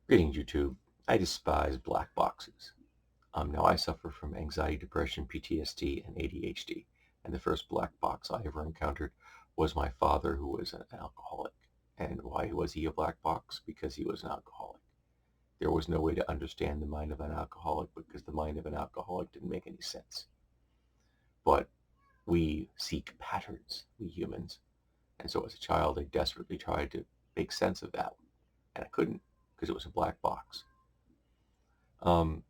Greetings, YouTube. I despise black boxes. Now, I suffer from anxiety, depression, PTSD, and ADHD. And the first black box I ever encountered was my father, who was an alcoholic. And why was he a black box? Because he was an alcoholic. There was no way to understand the mind of an alcoholic because the mind of an alcoholic didn't make any sense. But we seek patterns, we humans. And so as a child, I desperately tried to make sense of that. And I couldn't because it was a black box. Um,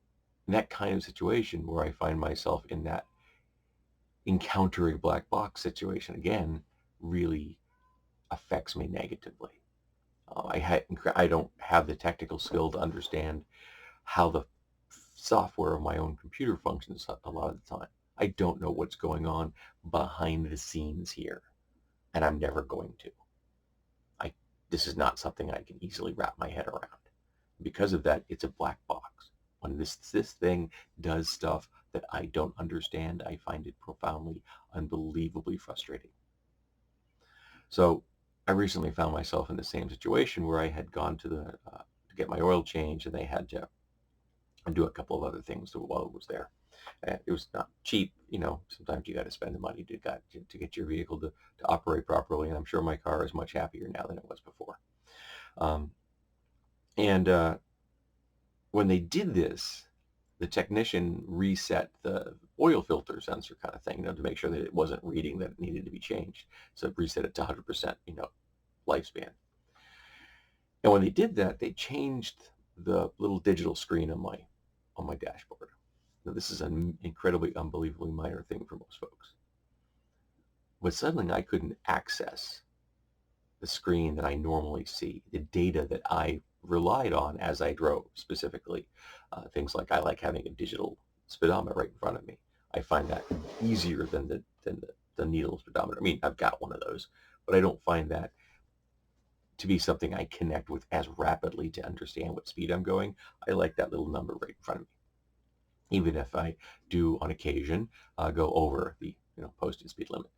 that kind of situation where I find myself in that encountering black box situation again really affects me negatively. I don't have the technical skill to understand how the software of my own computer functions a lot of the time. I don't know what's going on behind the scenes here, and I'm never going to. I This is not something I can easily wrap my head around. Because of that, it's a black box. When this thing does stuff that I don't understand, I find it profoundly, unbelievably frustrating. So I recently found myself in the same situation where I had gone to get my oil change, and they had to do a couple of other things while it was there. It was not cheap, Sometimes you got to spend the money to get your vehicle to operate properly, and I'm sure my car is much happier now than it was before. Um, and When they did this, the technician reset the oil filter sensor kind of thing, to make sure that it wasn't reading that it needed to be changed. So it reset it to 100%, lifespan. And when they did that, they changed the little digital screen on my dashboard. Now, this is an incredibly, unbelievably minor thing for most folks. But suddenly I couldn't access the screen that I normally see, the data that I relied on as I drove, specifically things like I like having a digital speedometer right in front of me. I find that easier than the needle speedometer. I mean, I've got one of those, but I don't find that to be something I connect with as rapidly to understand what speed I'm going. I like that little number right in front of me, even if I do on occasion go over the posted speed limit.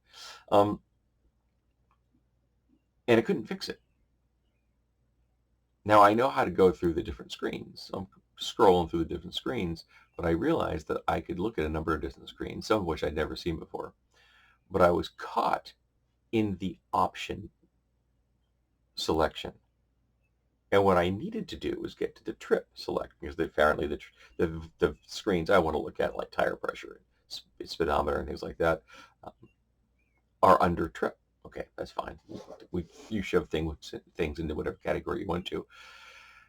Um, and I couldn't fix it. Now I know how to go through the different screens. I'm scrolling through the different screens, but I realized that I could look at a number of different screens, some of which I'd never seen before. But I was caught in the option selection. And what I needed to do was get to the trip select, because apparently the screens I want to look at, like tire pressure, speedometer, and things like that, um, are under trip. Okay, that's fine. You shove things into whatever category you want to.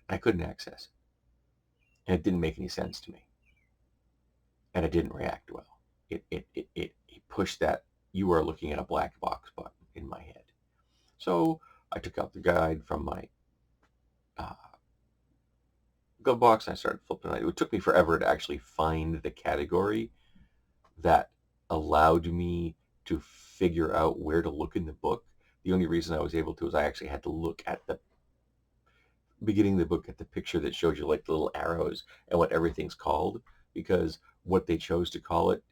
I couldn't access it. And it didn't make any sense to me. And it didn't react well. It pushed that "you are looking at a black box" button in my head. So I took out the guide from my uh, glove box, and I started flipping it. It took me forever to actually find the category that allowed me to figure out where to look in the book. The only reason I was able to is I actually had to look at the beginning of the book at the picture that showed you like the little arrows and what everything's called, because what they chose to call it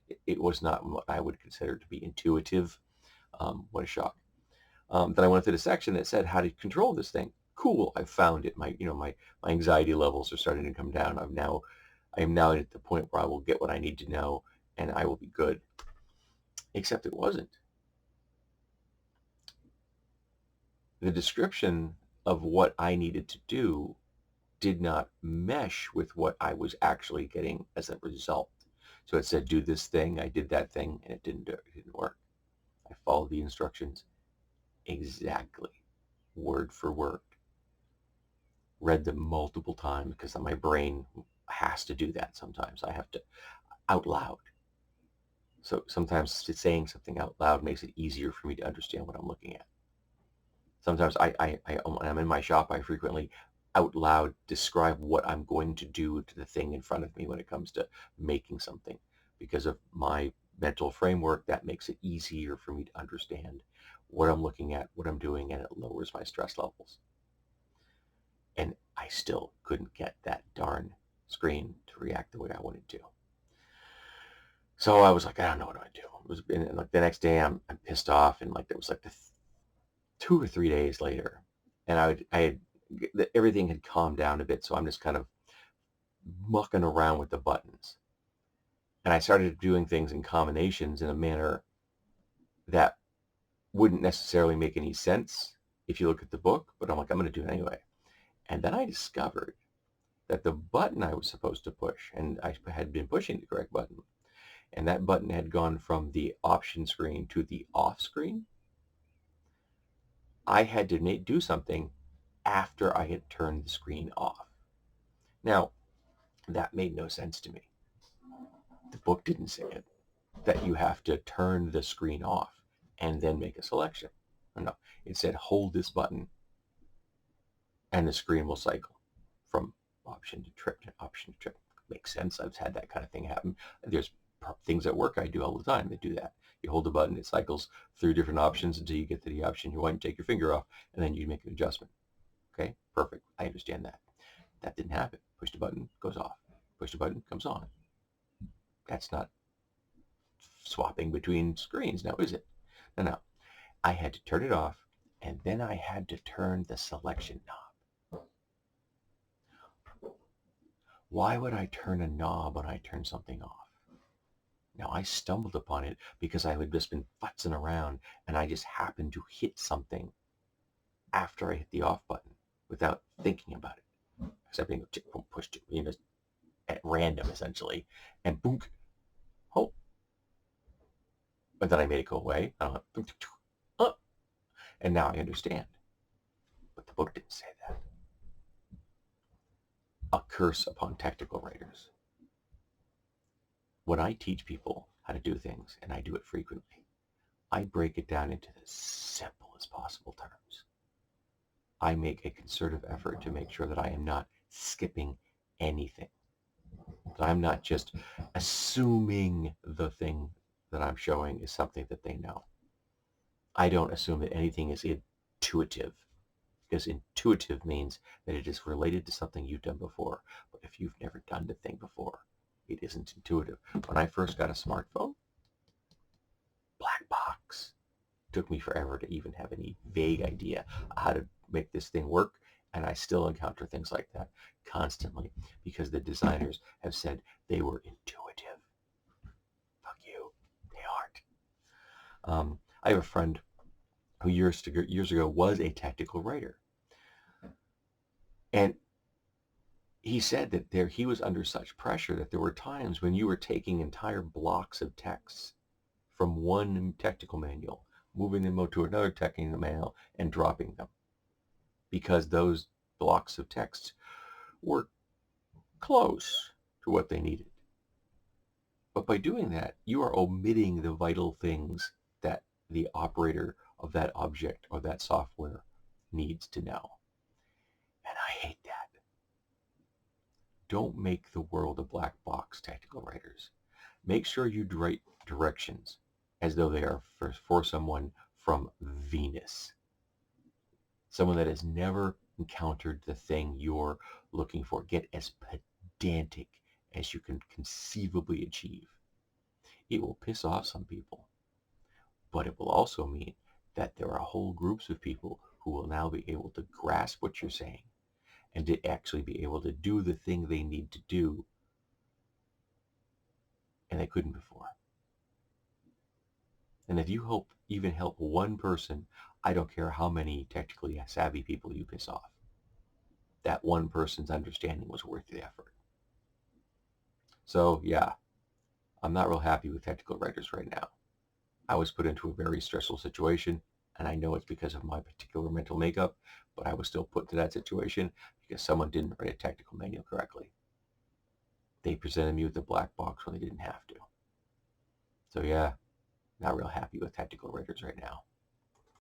was not what I would consider to be intuitive. What a shock. Then I went to the section that said how to control this thing. Cool, I found it. My anxiety levels are starting to come down. I am now at the point where I will get what I need to know, and I will be good. Except it wasn't. The description of what I needed to do did not mesh with what I was actually getting as a result. So it said, do this thing. I did that thing, and it didn't work. I followed the instructions exactly, word for word. Read them multiple times because my brain has to do that sometimes. I have to out loud. So sometimes saying something out loud makes it easier for me to understand what I'm looking at. Sometimes when I'm in my shop, I frequently out loud describe what I'm going to do to the thing in front of me when it comes to making something. Because of my mental framework, that makes it easier for me to understand what I'm looking at, what I'm doing, and it lowers my stress levels. And I still couldn't get that darn screen to react the way I wanted to. So I was like, I don't know what I do. And like the next day, I'm pissed off, and like there was like the 2 or 3 days later, and I had everything had calmed down a bit, so I'm just kind of mucking around with the buttons. And I started doing things in combinations in a manner that wouldn't necessarily make any sense if you look at the book, but I'm like, I'm going to do it anyway. And then I discovered that the button I was supposed to push, and I had been pushing the correct button, and that button had gone from the option screen to the off screen. I had to do something after I had turned the screen off. Now, that made no sense to me. The book didn't say it, that you have to turn the screen off and then make a selection. No, it said hold this button and the screen will cycle from option to trip to option to trip. Makes sense. I've had that kind of thing happen. There's things at work I do all the time that do that. You hold the button, it cycles through different options until you get to the option you want. You take your finger off, and then you make an adjustment. Okay, perfect. I understand that. That didn't happen. Push the button, goes off. Push the button, comes on. That's not swapping between screens now, is it? No. I had to turn it off, and then I had to turn the selection knob. Why would I turn a knob when I turn something off? Now, I stumbled upon it because I had just been futzing around, and I just happened to hit something after I hit the off button without thinking about it. Except being pushed it, at random, essentially, and boom, oh. But then I made it go away. And now I understand. But the book didn't say that. A curse upon technical writers. When I teach people how to do things, and I do it frequently, I break it down into the simplest possible terms. I make a concerted effort to make sure that I am not skipping anything. That I'm not just assuming the thing that I'm showing is something that they know. I don't assume that anything is intuitive, because intuitive means that it is related to something you've done before. But if you've never done the thing before, it isn't intuitive. When I first got a smartphone, black box. It took me forever to even have any vague idea how to make this thing work. And I still encounter things like that constantly because the designers have said they were intuitive. Fuck you. They aren't. I have a friend who years ago was a technical writer. And he said that he was under such pressure that there were times when you were taking entire blocks of text from one technical manual, moving them to another technical manual, and dropping them because those blocks of text were close to what they needed. But by doing that, you are omitting the vital things that the operator of that object or that software needs to know. And I hate that. Don't make the world a black box, technical writers. Make sure you write directions as though they are for someone from Venus. Someone that has never encountered the thing you're looking for. Get as pedantic as you can conceivably achieve. It will piss off some people, but it will also mean that there are whole groups of people who will now be able to grasp what you're saying and to actually be able to do the thing they need to do, and they couldn't before. And if you even help one person, I don't care how many technically savvy people you piss off. That one person's understanding was worth the effort. So yeah, I'm not real happy with technical writers right now. I was put into a very stressful situation, and I know it's because of my particular mental makeup, but I was still put into that situation because someone didn't write a technical manual correctly. They presented me with a black box when they didn't have to. So yeah, not real happy with technical writers right now.